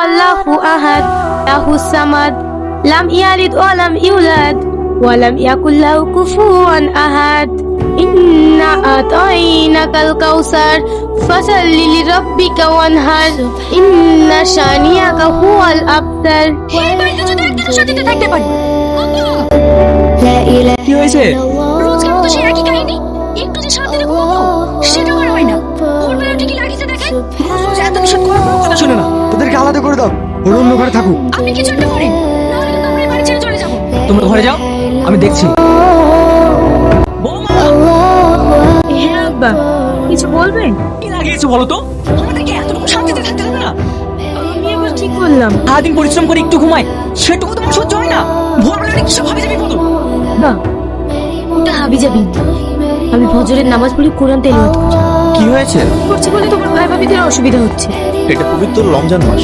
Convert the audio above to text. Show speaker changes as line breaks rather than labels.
আল্লাহু আহাদ লাহুস সামাদ লাম ইয়ালিদ ওয়া লাম ইউলাদ ওয়া লাম ইয়াকুল লাহু কুফুয়ান আহাদ ইন্না আতাইনাকাল কাউসার ফাসাল্লি লিরাব্বিকা ওয়ানহার ইন্না শানিয়াকা হুয়াল আবতার।
এই বাড়িতে যদি একদিন শান্তিতে থাকতে পারি।
কি হয়েছে?
রোজকার মতো সেই একই কাহিনী, একটু যে শান্তিতে ঘুমাবো সেটাও আর হয় না। ভোরবেলা ঠিকই লাগিয়েছে দেখেন, রোজ এত নিষেধ করার কোনো কথা
শোনে না, ওদেরকে আলাদা করে দাও, ওর অন্য ঘরে থাকুক।
আপনি কিছু একটা করেন, নাহলে কিন্তু আমরা এই বাড়ি ছেড়ে চলে যাবো।
তোমরা ঘরে যাও, আমি দেখছি। বৌমা,
হ্যাঁ আব্বা, কিছু বলবেন?
কি লাগিয়েছো বলো তো? আমাদেরকে এতটুকু শান্তিতে থাকতে দেবে না?
আমি এবার কি করলাম?
সারাদিন পরিশ্রম করে একটু ঘুমাই, সেটুকু তোমার সহ্য হয় না? ভোরবেলা কি সব ভাবে যাবি বলো?
বা ওটা হাবি যাবি, আমি ফজরের নামাজ পড়ে কোরআন তেলাওয়াত
কি হয়েছে?
করছি বলে তোমার ভাই ভাবিদের অসুবিধা হচ্ছে।
এটা পবিত্র রমজান মাস,